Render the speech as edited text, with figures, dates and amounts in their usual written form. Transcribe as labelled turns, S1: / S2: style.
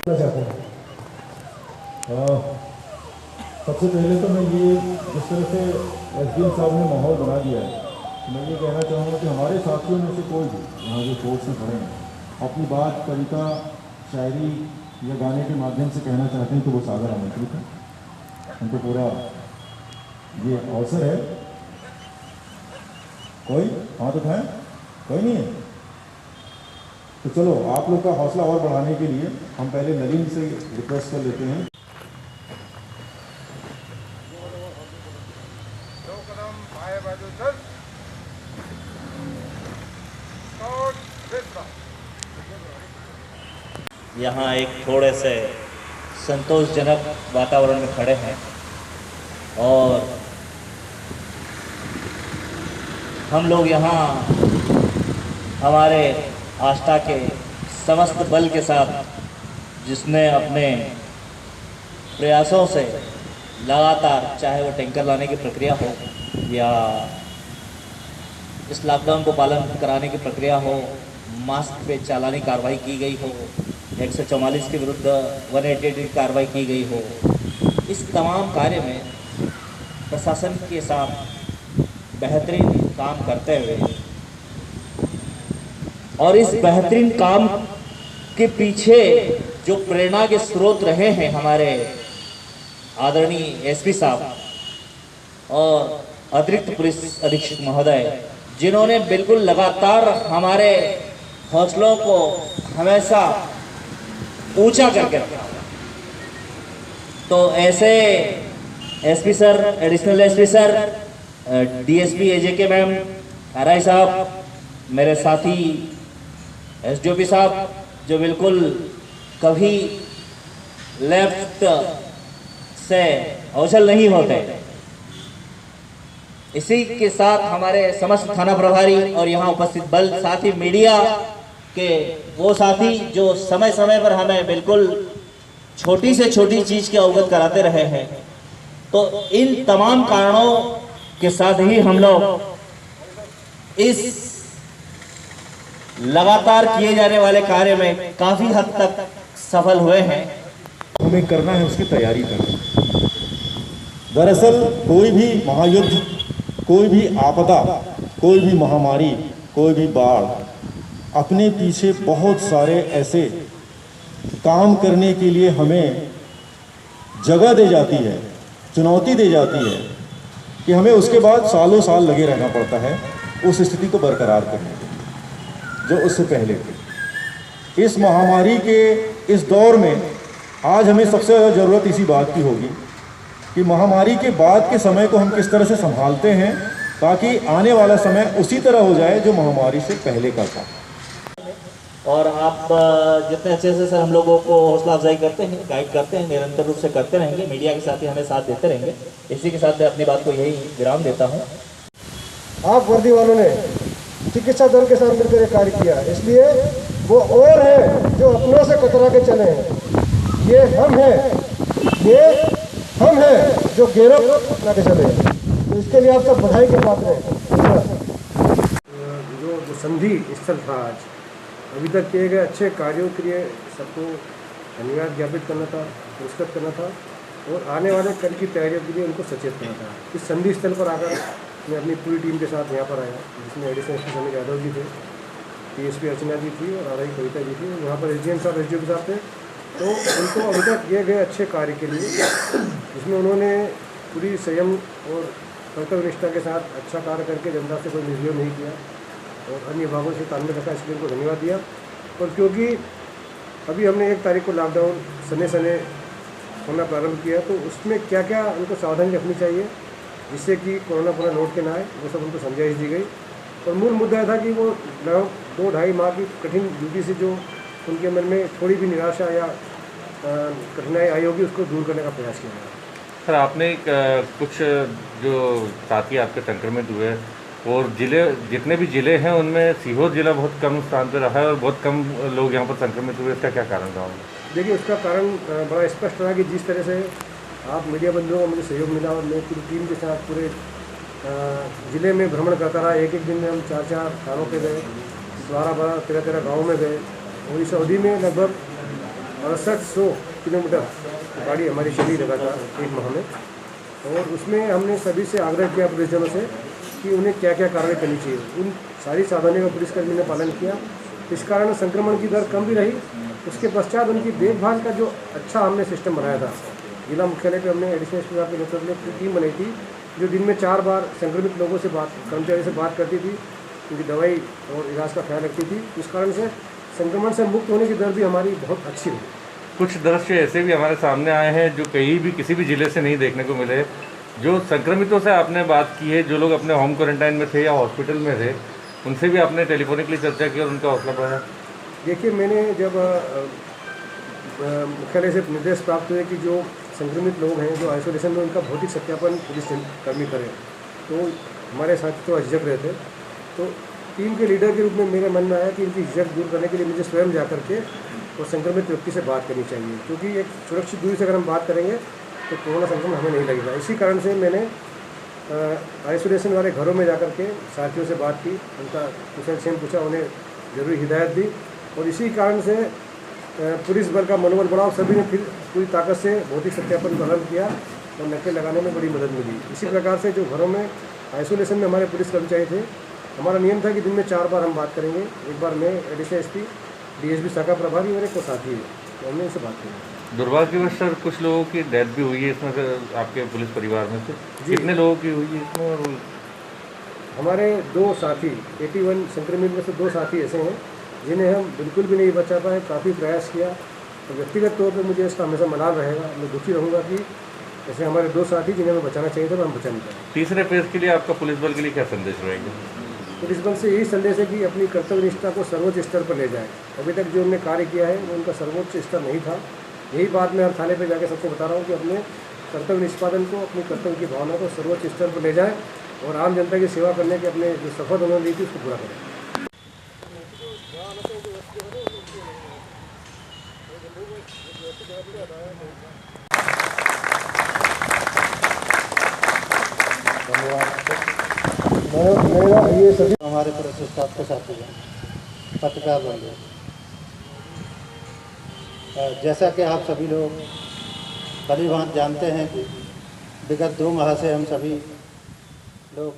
S1: चाहते हैं। सबसे पहले तो मैं ये जिस तरह से एसडीएम साहब ने माहौल बना दिया है, मैं ये कहना चाहूँगा कि हमारे साथियों में से कोई भी यहाँ जो कोर्ट में खड़े हैं अपनी बात कविता शायरी या गाने के माध्यम से कहना चाहते हैं तो वो सागर आमंत्रित है। उनको पूरा ये अवसर है। कोई हाथ उठाएं? कोई नहीं है? तो चलो आप लोग का हौसला और बढ़ाने के लिए हम पहले नलिन से रिक्वेस्ट कर लेते हैं।
S2: यहाँ एक थोड़े से संतोषजनक वातावरण में खड़े हैं और हम लोग यहाँ हमारे आस्था के समस्त बल के साथ, जिसने अपने प्रयासों से लगातार, चाहे वो टैंकर लाने की प्रक्रिया हो या इस लॉकडाउन को पालन कराने की प्रक्रिया हो, मास्क पे चालानी कार्रवाई की गई हो, 144 के विरुद्ध 188 की कार्रवाई की गई हो, इस तमाम कार्य में प्रशासन के साथ बेहतरीन काम करते हुए और इस बेहतरीन काम के पीछे जो प्रेरणा के स्रोत रहे हैं हमारे आदरणीय एसपी साहब और अतिरिक्त पुलिस अधीक्षक महोदय, जिन्होंने बिल्कुल लगातार हमारे हौसलों को हमेशा ऊंचा करके रखा। तो ऐसे SP sir, additional SP sir, DSP AJK ma'am, RI साहब, मेरे साथी एसडीओपी साहब, जो बिल्कुल कभी लेफ्ट से अवचल नहीं होते, इसी के साथ हमारे समस्त थाना प्रभारी और यहाँ उपस्थित बल, साथ ही मीडिया के वो साथी जो समय समय पर हमें बिल्कुल छोटी से छोटी चीज़ के अवगत कराते रहे हैं। तो इन तमाम कारणों के साथ ही हम लोग इस लगातार किए जाने वाले कार्य में काफ़ी हद तक सफल हुए हैं।
S1: हमें करना है उसकी तैयारी करना। दरअसल कोई भी महायुद्ध, कोई भी आपदा, कोई भी महामारी, कोई भी बाढ़ अपने पीछे बहुत सारे ऐसे काम करने के लिए हमें जगह दे जाती है, चुनौती दे जाती है कि हमें उसके बाद सालों साल लगे रहना पड़ता है उस स्थिति को बरकरार करने के लिए जो उससे पहले थी। इस महामारी के इस दौर में आज हमें सबसे ज़्यादा ज़रूरत इसी बात की होगी कि महामारी के बाद के समय को हम किस तरह से संभालते हैं ताकि आने वाला समय उसी तरह हो जाए जो महामारी से पहले का था।
S2: और आप जितने अच्छे से सर हम लोगों को हौसला अफजाई करते हैं, गाइड करते हैं, निरंतर रूप से करते रहेंगे, मीडिया के साथ ही हमें साथ देते रहेंगे। इसी के साथ मैं अपनी बात को यही विराम देता हूँ।
S3: आप वर्दी वालों ने चिकित्सा दल के साथ मिलकर कार्य किया, इसलिए वो और हैं जो अपनों से कतरा के चले हैं। ये हम हैं जो गैरव अपना के चले हैं। तो इसके लिए आप सब बधाई के पात्र हैं। जो संधि स्थल था, आज अभी तक किए गए अच्छे कार्यों के लिए सबको धन्यवाद ज्ञापित करना था, पुरस्कृत करना था और आने वाले कल की तैयारियों के लिए उनको सचेत करना था। इस संधि स्थल पर आकर मैं अपनी पूरी टीम के साथ यहाँ पर आया, जिसमें एडिशनल एसपी समीर यादव जी थे, टीएसपी अर्चना जी थी और आरआई कविता जी थी। यहाँ पर एसडीएम साहब, एसडीओपी साहब थे। तो उनको अभी तक किए गए अच्छे कार्य के लिए, जिसमें उन्होंने पूरी संयम और कर्तव्य निष्ठा के साथ अच्छा कार्य करके जनता से कोई दुरुपयोग नहीं किया और अन्य विभागों से तालमेल रखा, इसलिए उनको धन्यवाद दिया। और क्योंकि अभी हमने 1 तारीख को लॉकडाउन सने होना प्रारंभ किया, तो उसमें क्या क्या उनको सावधानी रखनी चाहिए जिससे कि कोरोना पूरा लौट के ना आए, वो सब उनको समझाइश दी गई। और मूल मुद्दा था कि वो लगभग 2-2.5 माह की कठिन ड्यूटी से जो उनके मन में थोड़ी भी निराशा या कठिनाई आई होगी, उसको दूर करने का प्रयास किया गया।
S4: सर, आपने कुछ जो साथी आपके संक्रमित हुए और जितने भी ज़िले हैं उनमें सीहोर जिला बहुत कम स्थान पर रहा है और बहुत कम लोग यहाँ पर संक्रमित हुए, इसका क्या कारण रहा?
S3: देखिए, उसका कारण बड़ा स्पष्ट रहा कि जिस तरह से आप मीडिया बंधुओं को मुझे सहयोग मिला और मैं पूरी टीम के साथ पूरे ज़िले में भ्रमण करता रहा। एक दिन में हम 4-4 थानों पे गए, 12-13 गाँव में गए और इस अवधि में लगभग 6800 किलोमीटर गाड़ी हमारी चली लगातार एक माह में। और उसमें हमने सभी से आग्रह किया पुलिसजनों से कि उन्हें क्या क्या कार्रवाई करनी चाहिए। उन सारी सावधानियों का पुलिसकर्मी ने पालन किया। इस कारण संक्रमण की दर कम भी रही। उसके पश्चात उनकी देखभाल का जो अच्छा हमने सिस्टम बनाया था, जिला मुख्यालय पे हमने एडिशनल एसपी साहब के नेतृत्व में पूरी टीम बनाई थी, जो दिन में 4 बार संक्रमित लोगों से कर्मचारी से बात करती थी, उनकी दवाई और इलाज का ख्याल रखती थी। इस कारण से संक्रमण से मुक्त होने की दर भी हमारी बहुत अच्छी रही।
S4: कुछ दृश्य ऐसे भी हमारे सामने आए हैं जो कहीं भी किसी भी ज़िले से नहीं देखने को मिले। जो संक्रमितों से आपने बात की है, जो लोग अपने होम क्वारंटाइन में थे या हॉस्पिटल में थे, उनसे भी आपने टेलीफोनिकली चर्चा की और उनका हौसला बढ़ाया।
S3: देखिए, मैंने जब मुख्यालय से निर्देश प्राप्त हुए कि जो संक्रमित लोग हैं जो आइसोलेशन में, उनका भौतिक सत्यापन पुलिसकर्मी करें, तो हमारे साथी तो झिझक रहे थे। तो टीम के लीडर के रूप में मेरे मन में आया कि इनकी झिझक दूर करने के लिए मुझे स्वयं जा करके और संक्रमित व्यक्ति से बात करनी चाहिए, क्योंकि एक सुरक्षित दूरी से अगर हम बात करेंगे तो कोरोना संक्रमण हमें नहीं लगेगा। इसी कारण से मैंने आइसोलेशन वाले घरों में जाकर के साथियों से बात की, उनका कुशल क्षेम पूछा, उन्हें जरूरी हिदायत दी। और इसी कारण से पुलिस बल का मनोबल बढ़ा और सभी ने फिर पूरी ताकत से भौतिक सत्यापन प्रारंभ किया और नक्के लगाने में बड़ी मदद मिली। इसी प्रकार से जो घरों में आइसोलेशन में हमारे पुलिस कर्मचारी थे, हमारा नियम था कि दिन में 4 बार हम बात करेंगे। एक बार मैं एडिशनल एसपी, डीएसपी शाखा प्रभारी और एक को साथी है, तो हमने इनसे बात की।
S4: दुर्भाग्यवश सर कुछ लोगों की डेथ भी हुई है इसमें से, आपके पुलिस परिवार में से कितने लोगों की हुई है इसमें? और
S3: हमारे 2 साथी 81 संक्रमित में से 2 साथी ऐसे हैं जिन्हें हम बिल्कुल भी नहीं बचा पाए। काफ़ी प्रयास किया, तो व्यक्तिगत तौर पर मुझे इसका हमेशा मलाल रहेगा। मैं दुखी रहूँगा कि ऐसे हमारे 2 साथी जिन्हें हमें बचाना चाहिए था, हम बचा नहीं पाए।
S4: तीसरे फेज के लिए आपका पुलिस बल के लिए क्या संदेश रहेगा?
S3: पुलिस बल से यही संदेश है कि अपनी कर्तव्य निष्ठा को सर्वोच्च स्तर पर ले जाए। अभी तक जो हमने कार्य किया है वो उनका सर्वोच्च स्तर नहीं था। यही बात मैं हर थाने पे जाके सबको बता रहा हूँ कि अपने कर्तव्य निष्पादन को, अपनी कर्तव्य की भावना को सर्वोच्च स्तर पर ले जाए और आम जनता की सेवा करने के अपने जो शपथ उन्होंने ली थी उसको पूरा करें। मेरा ये सभी
S5: हमारे पुलिस स्टाफ के साथी हैं, पत्रकार बंधु। जैसा कि आप सभी लोग भली भांति जानते हैं कि विगत 2 माह से हम सभी लोग